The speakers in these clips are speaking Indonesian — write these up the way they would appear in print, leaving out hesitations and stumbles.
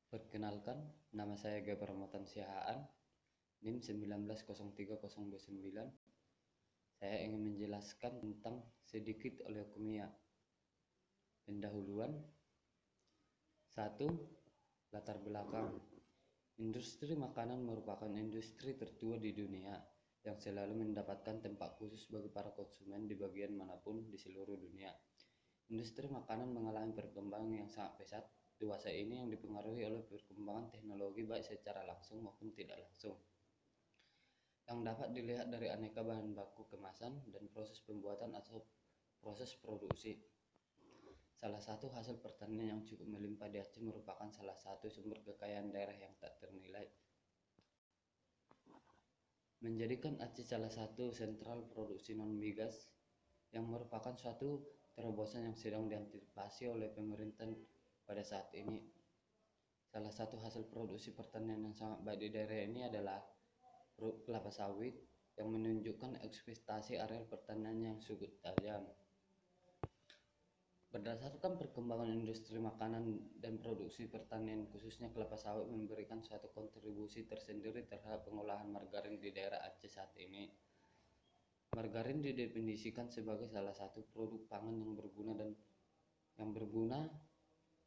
Perkenalkan, nama saya Gabar Motan Sihaan, NIM 190309. Saya ingin menjelaskan tentang sedikit leukemia. Pendahuluan. 1. Latar belakang. Industri makanan merupakan industri tertua di dunia yang selalu mendapatkan tempat khusus bagi para konsumen di bagian manapun di seluruh dunia. Industri makanan mengalami perkembangan yang sangat pesat di masa ini yang dipengaruhi oleh perkembangan teknologi baik secara langsung maupun tidak langsung, yang dapat dilihat dari aneka bahan baku kemasan dan proses pembuatan atau proses produksi. Salah satu hasil pertanian yang cukup melimpah di Aceh merupakan salah satu sumber kekayaan daerah yang tak ternilai, menjadikan Aceh salah satu sentral produksi non-migas yang merupakan suatu terobosan yang sedang diantisipasi oleh pemerintah pada saat ini. Salah satu hasil produksi pertanian yang sangat baik di daerah ini adalah kelapa sawit yang menunjukkan ekspektasi areal pertanian yang cukup tajam. Berdasarkan perkembangan industri makanan dan produksi pertanian, khususnya kelapa sawit memberikan suatu kontribusi tersendiri terhadap pengolahan margarin di daerah Aceh saat ini. Margarin didefinisikan sebagai salah satu produk pangan yang berguna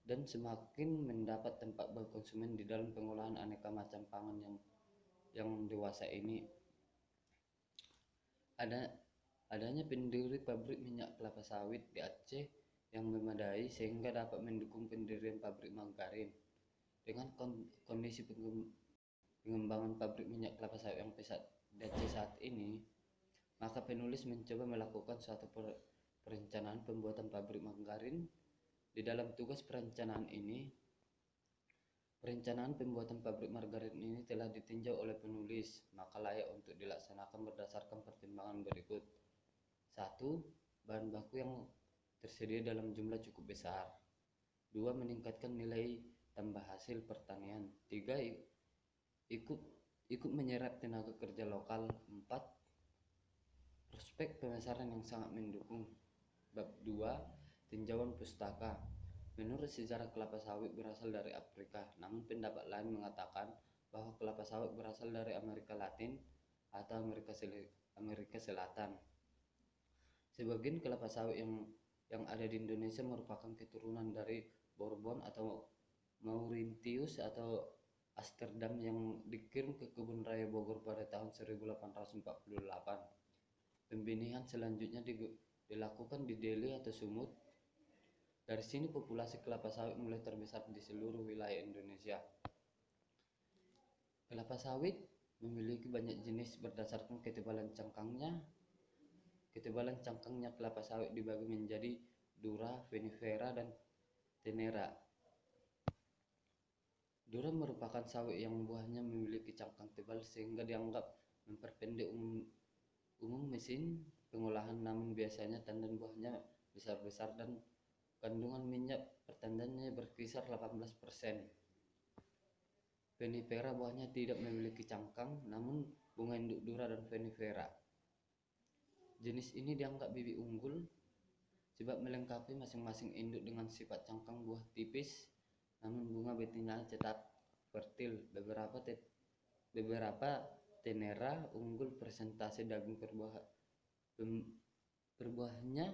dan semakin mendapat tempat bagi konsumen di dalam pengolahan aneka macam pangan yang dewasa ini. Adanya pendiri pabrik minyak kelapa sawit di Aceh yang memadai sehingga dapat mendukung pendirian pabrik margarin. Dengan kondisi pengembangan pabrik minyak kelapa sawit yang pesat di Aceh saat ini, maka penulis mencoba melakukan suatu perencanaan pembuatan pabrik margarin. Di dalam tugas perencanaan pembuatan pabrik margarin ini telah ditinjau oleh penulis, maka layak untuk dilaksanakan berdasarkan pertimbangan berikut. 1. Bahan baku yang tersedia dalam jumlah cukup besar. 2. Meningkatkan nilai tambah hasil pertanian. 3. Ikut menyerap tenaga kerja lokal. 4. Prospek pemasaran yang sangat mendukung. Bab 2. Tinjauan pustaka. Menurut sejarah kelapa sawit berasal dari Afrika, namun pendapat lain mengatakan bahwa kelapa sawit berasal dari Amerika Latin atau Amerika Selatan. Sebagian kelapa sawit yang ada di Indonesia merupakan keturunan dari Bourbon atau Mauritius atau Amsterdam yang dikirim ke kebun raya Bogor pada tahun 1848. Pembenihan selanjutnya dilakukan di Deli atau Sumut. Dari sini populasi kelapa sawit mulai terbesar di seluruh wilayah Indonesia. Kelapa sawit memiliki banyak jenis berdasarkan ketebalan cangkangnya. Ketebalan cangkangnya kelapa sawit dibagi menjadi Dura, Vinifera, dan Tenera. Dura merupakan sawit yang buahnya memiliki cangkang tebal sehingga dianggap memperpendek umum mesin pengolahan, namun biasanya tandan buahnya besar-besar dan kandungan minyak pertandannya berkisar 18%. Vinifera buahnya tidak memiliki cangkang, namun bunga induk Dura dan Vinifera. Jenis ini dianggap bibit unggul sebab melengkapi masing-masing induk dengan sifat cangkang buah tipis, namun bunga betinanya tetap fertil. Beberapa Tenera unggul persentase daging perbuahnya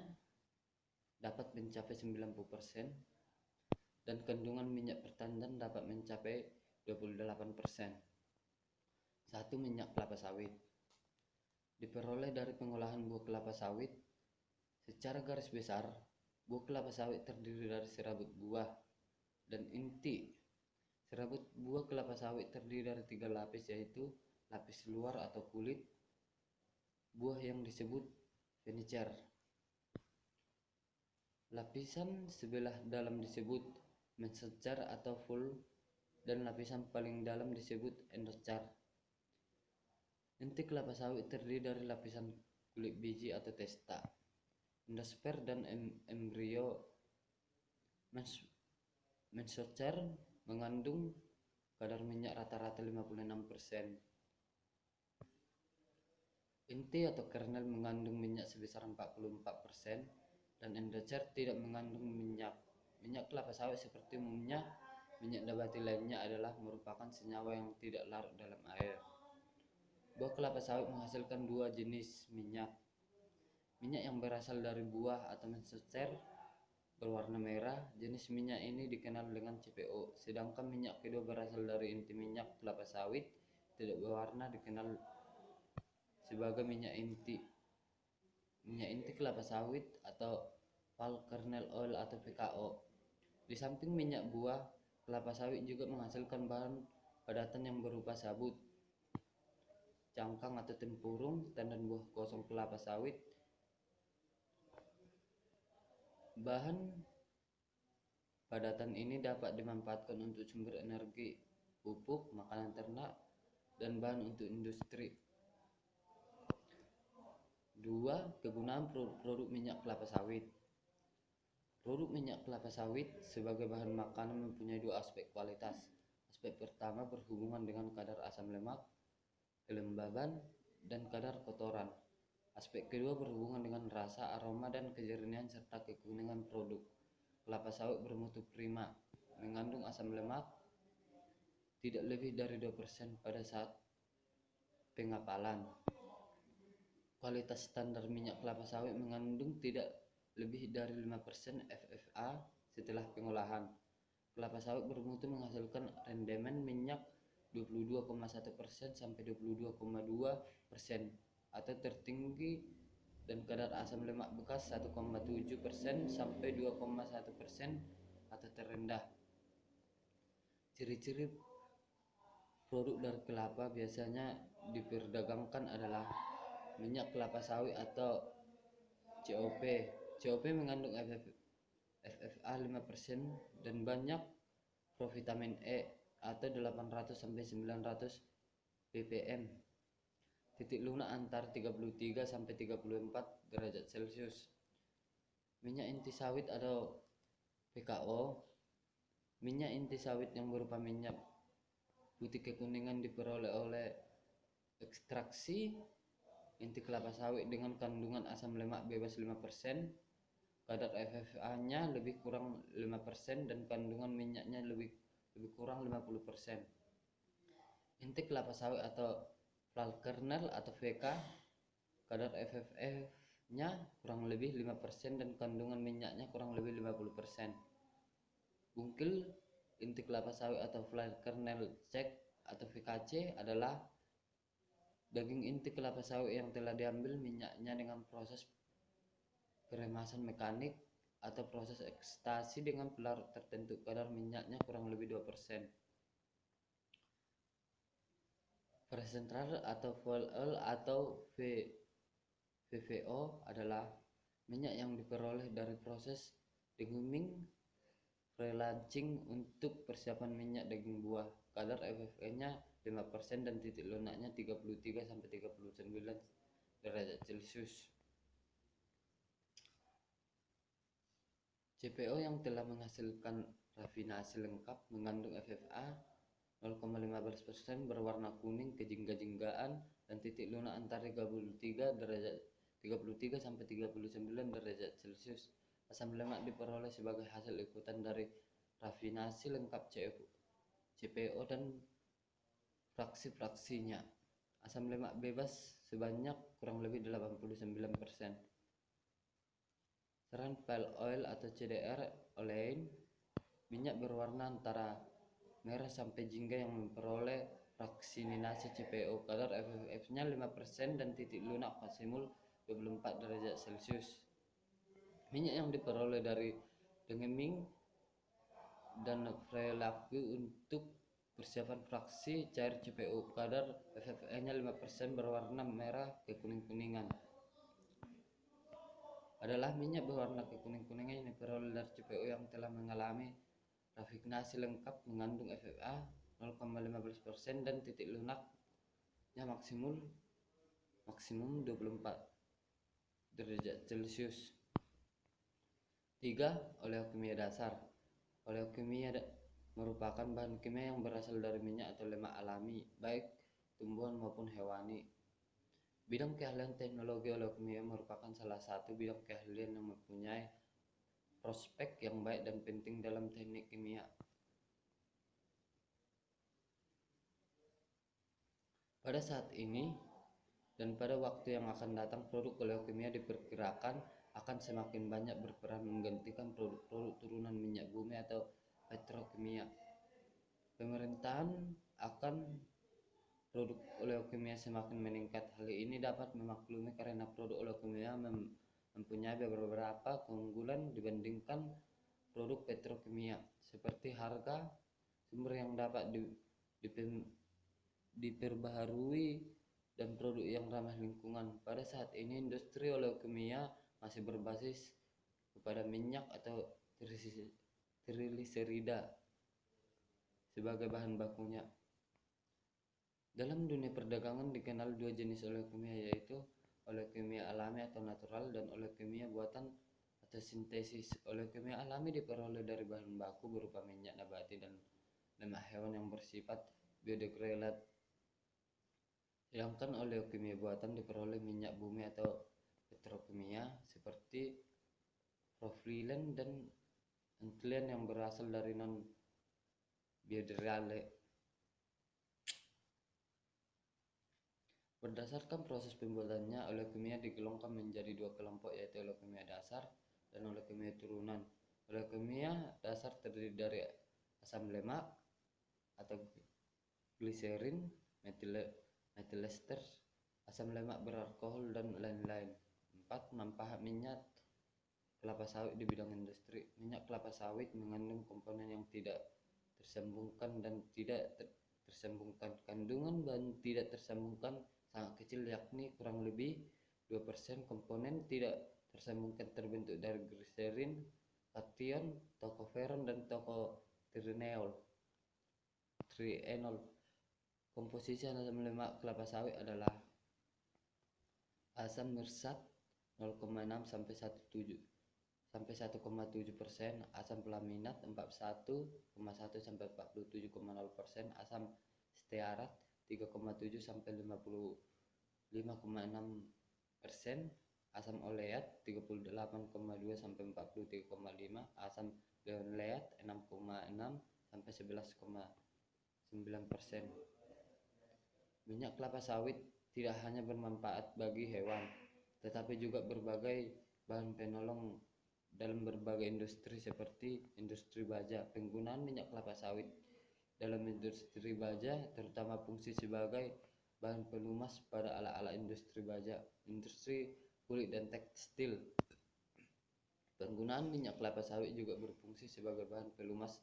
dapat mencapai 90% dan kandungan minyak pertandan dapat mencapai 28%. 1. Minyak kelapa sawit diperoleh dari pengolahan buah kelapa sawit. Secara garis besar, buah kelapa sawit terdiri dari serabut buah dan inti. Serabut buah kelapa sawit terdiri dari 3 lapis, yaitu lapis luar atau kulit buah yang disebut furniture, lapisan sebelah dalam disebut messenger atau full, dan lapisan paling dalam disebut endochar. Inti kelapa sawit terdiri dari lapisan kulit biji atau testa, endosper, dan embrio. Messenger mengandung kadar minyak rata-rata 56%. Inti atau kernel mengandung minyak sebesar 44%, dan endochar tidak mengandung minyak. Minyak kelapa sawit seperti umumnya Minyak nabati lainnya adalah merupakan senyawa yang tidak larut dalam air. Buah kelapa sawit menghasilkan dua jenis minyak. Minyak yang berasal dari buah atau mencecer berwarna merah, jenis minyak ini dikenal dengan CPO. Sedangkan minyak kedua berasal dari inti minyak kelapa sawit, tidak berwarna, dikenal sebagai minyak inti. Minyak inti kelapa sawit atau palm kernel oil atau PKO. Di samping minyak buah kelapa sawit juga menghasilkan bahan padatan yang berupa sabut, cangkang atau tempurung, dan buah kosong kelapa sawit. Bahan padatan ini dapat dimanfaatkan untuk sumber energi, pupuk, makanan ternak, dan bahan untuk industri. 2. Kegunaan produk minyak kelapa sawit. Produk minyak kelapa sawit sebagai bahan makanan mempunyai dua aspek kualitas. Aspek pertama berhubungan dengan kadar asam lemak, kelembaban, dan kadar kotoran. Aspek kedua berhubungan dengan rasa, aroma, dan kejernihan serta kekuningan produk. Kelapa sawit bermutu prima, mengandung asam lemak tidak lebih dari 2% pada saat pengapalan. Kualitas standar minyak kelapa sawit mengandung tidak lebih dari 5% FFA setelah pengolahan. Kelapa sawit bermutu menghasilkan rendemen minyak 22,1% sampai 22,2% atau tertinggi, dan kadar asam lemak bekas 1,7% sampai 2,1% atau terendah. Ciri-ciri produk dari kelapa biasanya diperdagangkan adalah minyak kelapa sawit atau COP. COP mengandung FFA 5% dan banyak provitamin E atau 800 sampai 900 ppm. Titik lunak antara 33 sampai 34 derajat Celcius. Minyak inti sawit atau PKO. Minyak inti sawit yang berupa minyak putih kekuningan diperoleh oleh ekstraksi inti kelapa sawit dengan kandungan asam lemak bebas 5%, kadar FFA-nya lebih kurang 5%, dan kandungan minyaknya lebih kurang 50%. Inti kelapa sawit atau palm kernel atau VK, kadar FFA-nya kurang lebih 5% dan kandungan minyaknya kurang lebih 50%. Bungkil inti kelapa sawit atau palm kernel check atau VKC adalah daging inti kelapa sawit yang telah diambil minyaknya dengan proses peremasan mekanik atau proses ekstasi dengan pelarut tertentu. Kadar minyaknya kurang lebih 2%. Presentral atau fuel oil atau VVO adalah minyak yang diperoleh dari proses deguming relaunching untuk persiapan minyak daging buah. Kadar FFA-nya 5% dan titik lunaknya 33 sampai 39 derajat Celcius. CPO yang telah menghasilkan rafinasi lengkap mengandung FFA 0,15%, berwarna kuning kejingga-jinggaan, dan titik lunak antara 33 sampai 39 derajat Celcius. Asam lemak diperoleh sebagai hasil ikutan dari rafinasi lengkap CPO dan fraksi-fraksinya. Asam lemak bebas sebanyak kurang lebih 89%. Saran pale oil atau CDR olein, minyak berwarna antara merah sampai jingga yang memperoleh fraksinasi CPO. Kadar FFF-nya 5% dan titik lunak maksimum 24 derajat Celcius. Minyak yang diperoleh dari deguming dan frelaku untuk persiapan fraksi cair CPO. Kadar FFA-nya 5%, berwarna merah kekuning-kuningan. Adalah minyak berwarna kekuning-kuningan yang diperoleh dari CPO yang telah mengalami rafinasi lengkap mengandung FFA 0,15% dan titik lunaknya maksimum 24 derajat Celcius. 3. Oleokimia dasar. Oleokimia merupakan bahan kimia yang berasal dari minyak atau lemak alami, baik tumbuhan maupun hewani. Bidang keahlian teknologi oleokimia merupakan salah satu bidang keahlian yang mempunyai prospek yang baik dan penting dalam teknik kimia. Pada saat ini dan pada waktu yang akan datang, produk oleokimia diperkirakan akan semakin banyak berperan menggantikan produk-produk turunan minyak bumi atau petrokimia. Pemerintahan akan produk oleokimia semakin meningkat. Hal ini dapat memaklumi karena produk oleokimia mempunyai beberapa keunggulan dibandingkan produk petrokimia, seperti harga sumber yang dapat diperbaharui dan produk yang ramah lingkungan. Pada saat ini industri oleokimia masih berbasis kepada minyak atau trigliserida sebagai bahan bakunya. Dalam dunia perdagangan dikenal dua jenis oleokimia, yaitu oleokimia alami atau natural dan oleokimia buatan atau sintesis. Oleokimia alami diperoleh dari bahan baku berupa minyak nabati dan lemak hewan yang bersifat biodegradable. Sedangkan oleokimia buatan diperoleh minyak bumi atau petrokimia seperti propilen dan ethylene yang berasal dari non biodegradable. Berdasarkan proses pembuatannya, oleokimia digolongkan menjadi dua kelompok, yaitu oleokimia dasar dan oleokimia turunan. Oleokimia dasar terdiri dari asam lemak atau gliserin, metil ester, asam lemak beralkohol, dan lain-lain. 4. Manfaat minyak kelapa sawit di bidang industri. Minyak kelapa sawit mengandung komponen yang tidak tersambungkan dan tidak tersambungkan. Kandungan bahan tidak tersambungkan sangat kecil, yakni kurang lebih 2%. Komponen tidak tersambungkan terbentuk dari gliserin, kation, tocopherol, dan trienol. Komposisi asam lemak kelapa sawit adalah asam mirsat 0,6 sampai 1,7%, asam pelaminat 41,1 sampai 47,0%, asam stearat 3,7 sampai 55,6%, asam oleat 38,2 sampai 43,5, asam linoleat 6,6 sampai 11,9%. Minyak kelapa sawit tidak hanya bermanfaat bagi hewan, tetapi juga berbagai bahan penolong dalam berbagai industri seperti industri baja. Penggunaan minyak kelapa sawit dalam industri baja terutama fungsi sebagai bahan pelumas pada alat-alat industri baja, industri kulit dan tekstil. Penggunaan minyak kelapa sawit juga berfungsi sebagai bahan pelumas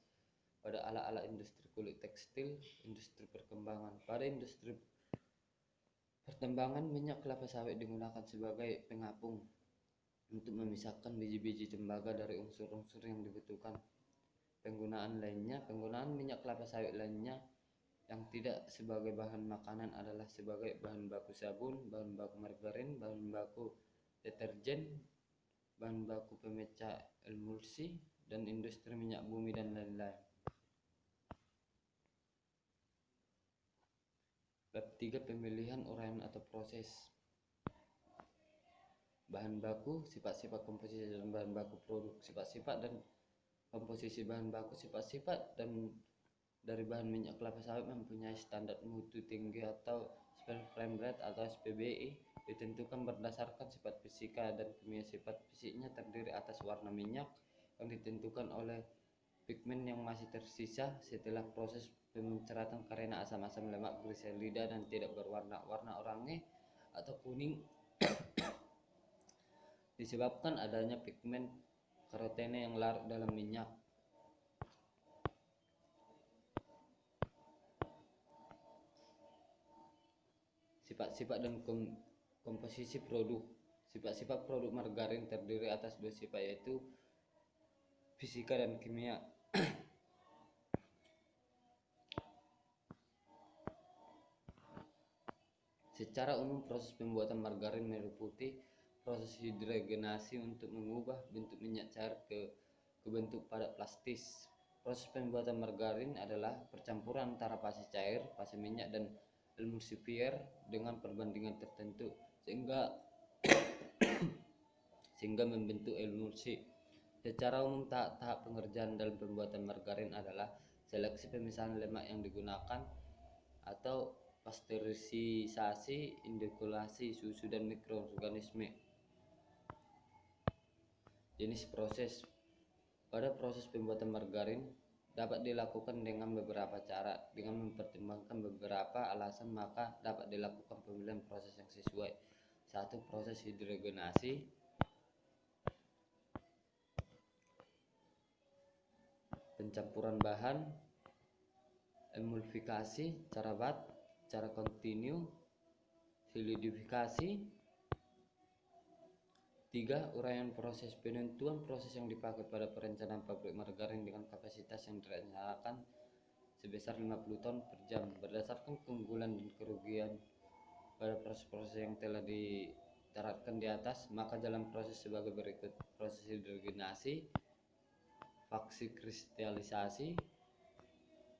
pada alat-alat industri kulit tekstil, industri perkembangan. Pada industri pertambangan, minyak kelapa sawit digunakan sebagai pengapung untuk memisahkan biji-biji tembaga dari unsur-unsur yang dibutuhkan. Penggunaan minyak kelapa sawit lainnya yang tidak sebagai bahan makanan adalah sebagai bahan baku sabun, bahan baku margarin, bahan baku deterjen, bahan baku pemecah emulsi, dan industri minyak bumi dan lain-lain. Bab 3. Pemilihan uraian atau proses. Bahan baku, sifat-sifat komposisi dan bahan baku produk. Sifat-sifat dan komposisi bahan baku. Sifat-sifat dan dari bahan minyak kelapa sawit mempunyai standar mutu tinggi atau special frame rate atau SPBI, ditentukan berdasarkan sifat fisika dan kimia. Sifat fisiknya terdiri atas warna minyak yang ditentukan oleh pigmen yang masih tersisa setelah proses penceratan karena asam-asam lemak gliserida dan tidak berwarna. Warna oranye atau kuning disebabkan adanya pigmen karotene yang larut dalam minyak. Sifat-sifat dan komposisi produk. Sifat-sifat produk margarin terdiri atas dua sifat, yaitu fisika dan kimia. Secara umum, proses pembuatan margarin meliputi proses hidrogenasi untuk mengubah bentuk minyak cair ke bentuk padat plastis. Proses pembuatan margarin adalah percampuran antara fase cair, fase minyak, dan emulsifier dengan perbandingan tertentu sehingga membentuk emulsi. Secara umum, tahap pengerjaan dalam pembuatan margarin adalah seleksi pemisahan lemak yang digunakan atau pasteurisasi, inokulasi susu dan mikroorganisme. Jenis proses. Pada proses pembuatan margarin dapat dilakukan dengan beberapa cara. Dengan mempertimbangkan beberapa alasan, maka dapat dilakukan pemilihan proses yang sesuai. 1. Proses hidrogenasi. Pencampuran bahan. Emulsifikasi, cara batch, cara kontinu, solidifikasi. 3. Uraian proses. Penentuan proses yang dipakai pada perencanaan pabrik margarin dengan kapasitas yang direncanakan sebesar 50 ton per jam berdasarkan keunggulan dan kerugian pada proses-proses yang telah diterapkan di atas, maka jalan proses sebagai berikut: proses hidrogenasi, faksi kristalisasi,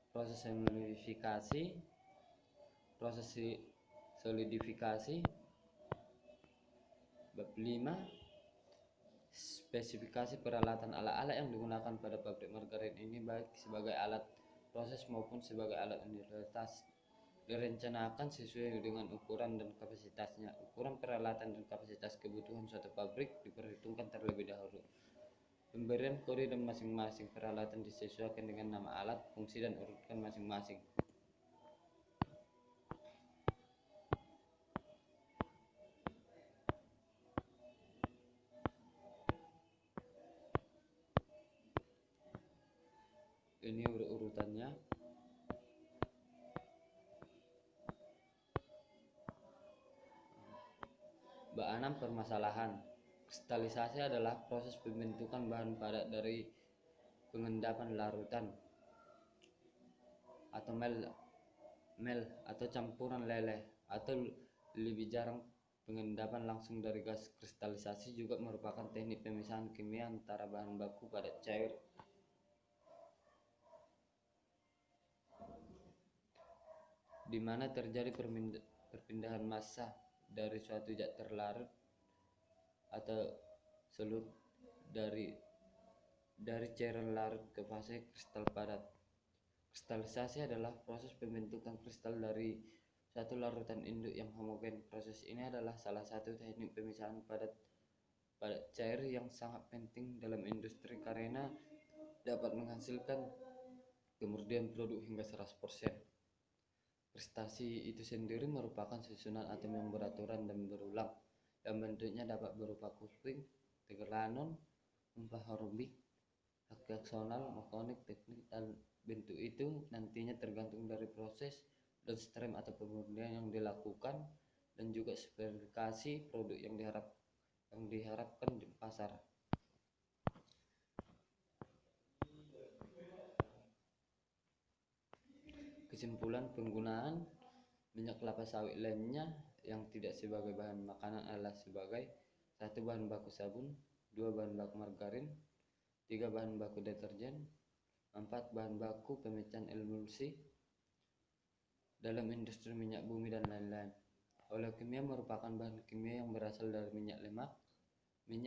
proses emulsifikasi, proses solidifikasi. Bab 5. Spesifikasi peralatan. Alat-alat yang digunakan pada pabrik margarin ini baik sebagai alat proses maupun sebagai alat utilitas direncanakan sesuai dengan ukuran dan kapasitasnya. Ukuran peralatan dan kapasitas kebutuhan suatu pabrik diperhitungkan terlebih dahulu. Pemberian kode dan masing-masing peralatan disesuaikan dengan nama alat, fungsi, dan urutan masing-masing. Ini urutannya. Bab 6. Permasalahan. Kristalisasi adalah proses pembentukan bahan padat dari pengendapan larutan atau mel atau campuran leleh, atau lebih jarang pengendapan langsung dari gas. Kristalisasi juga merupakan teknik pemisahan kimia antara bahan baku padat cair di mana terjadi perpindahan massa dari suatu zat terlarut atau solut dari cairan larut ke fase kristal padat. Kristalisasi adalah proses pembentukan kristal dari satu larutan induk yang homogen. Proses ini adalah salah satu teknik pemisahan padat cair yang sangat penting dalam industri karena dapat menghasilkan kemurnian produk hingga 100%. Kristalisasi itu sendiri merupakan susunan atom yang beraturan dan berulang, yang bentuknya dapat berupa kuping, tegelanon, rombik, aksonal, mononik, teknik, dan bentuk itu nantinya tergantung dari proses dan stream atau pemurnian yang dilakukan, dan juga spesifikasi produk yang diharapkan di pasar. Kesimpulan. Penggunaan minyak kelapa sawit lainnya yang tidak sebagai bahan makanan adalah sebagai: 1. Bahan baku sabun, 2. Bahan baku margarin, 3. Bahan baku deterjen, 4. Bahan baku pemecahan emulsi dalam industri minyak bumi, dan lain-lain. Oleokimia merupakan bahan kimia yang berasal dari minyak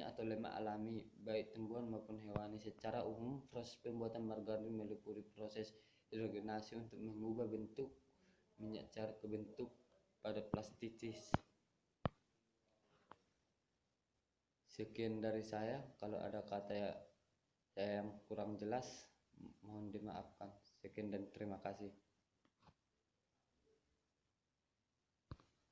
atau lemak alami, baik tumbuhan maupun hewani. Secara umum, proses pembuatan margarin meliputi proses hidrogenasi untuk mengubah bentuk minyak cair ke bentuk padat plastis. Sekian dari saya. Kalau ada kata saya yang kurang jelas, mohon dimaafkan. Sekian dan terima kasih.